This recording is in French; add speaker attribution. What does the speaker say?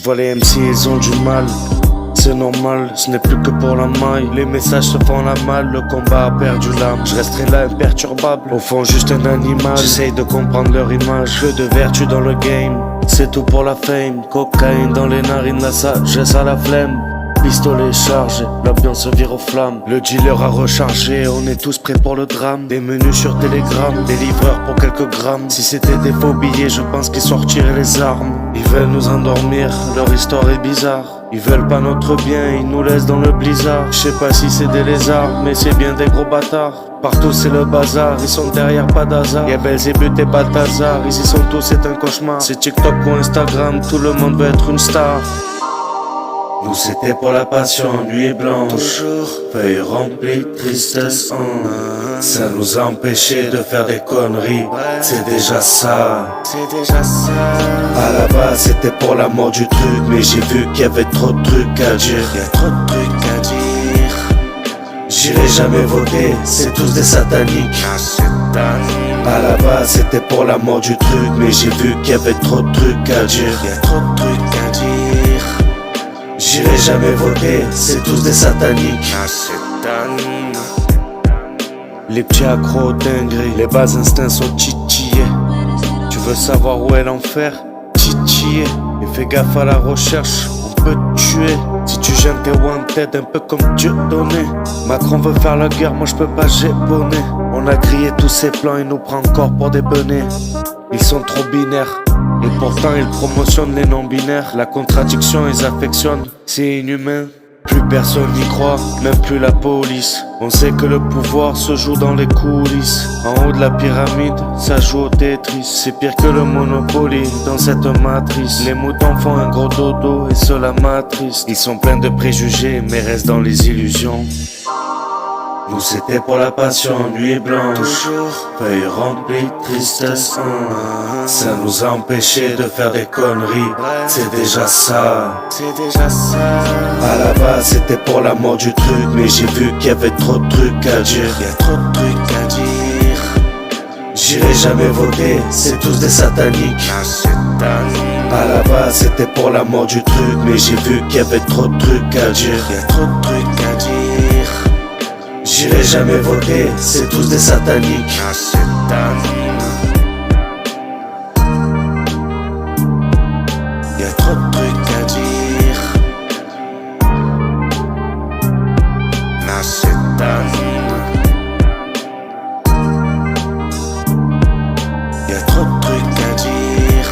Speaker 1: vois les MC, ils ont du mal. C'est normal, ce n'est plus que pour la maille. Les messages se font la malle, le combat a perdu l'âme. Je resterai là imperturbable, au fond juste un animal. J'essaye de comprendre leur image, peu de vertu dans le game. C'est tout pour la fame, cocaïne dans les narines, la sagesse à la flemme. Pistolet chargé, l'ambiance vire aux flammes. Le dealer a rechargé, on est tous prêts pour le drame. Des menus sur Telegram, des livreurs pour quelques grammes. Si c'était des faux billets, je pense qu'ils sortiraient les armes. Ils veulent nous endormir, leur histoire est bizarre. Ils veulent pas notre bien, ils nous laissent dans le blizzard. Je sais pas si c'est des lézards, mais c'est bien des gros bâtards. Partout c'est le bazar, ils sont derrière, pas d'hasard. Y'a Belzébuth et Balthazar, ici sont tous, c'est un cauchemar. C'est TikTok ou Instagram, tout le monde veut être une star. Nous c'était pour la passion, nuit blanche. Toujours feuilles remplies, tristesse en. Ça nous a empêchés de faire des conneries. C'est déjà ça. C'est déjà ça. À la base c'était pour la mort du truc, mais j'ai vu qu'il y avait trop de trucs à dire. Y'a trop de trucs à dire. J'irai jamais voter, c'est tous des sataniques. À la base c'était pour la mort du truc, mais j'ai vu qu'il y avait trop de trucs à dire. Y'a trop de trucs à dire. J'irai jamais voter, c'est tous des sataniques. Les petits accros aux dingueries, les bas instincts sont titillés. Tu veux savoir où est l'enfer? Titillé. Et fais gaffe à la recherche, on peut te tuer. Si tu gênes tes wanted, un peu comme Dieu donné. Macron veut faire la guerre, moi je peux pas géponner. On a grillé tous ses plans, il nous prend encore pour des benets. Ils sont trop binaires, et pourtant ils promotionnent les non-binaires. La contradiction ils affectionnent, c'est inhumain. Plus personne n'y croit, même plus la police. On sait que le pouvoir se joue dans les coulisses. En haut de la pyramide, ça joue au Tetris. C'est pire que le Monopoly dans cette matrice. Les moutons font un gros dodo et cela m'attriste. Ils sont pleins de préjugés mais restent dans les illusions. Nous c'était pour la passion, nuit blanche. Toujours feuilles remplies, tristesse en. Ça nous a empêchés de faire des conneries. C'est déjà ça. C'est déjà ça. À la base c'était pour la mort du truc, mais j'ai vu qu'il y avait trop de trucs à dire. Y'a trop de trucs à dire. J'irai jamais voter, c'est tous des sataniques. À la base c'était pour la mort du truc, mais j'ai vu qu'il y avait trop de trucs à dire. Y'a trop de trucs à dire. J'irai jamais voter, c'est tous des sataniques. Y'a trop de trucs à dire. Y'a trop de trucs à dire.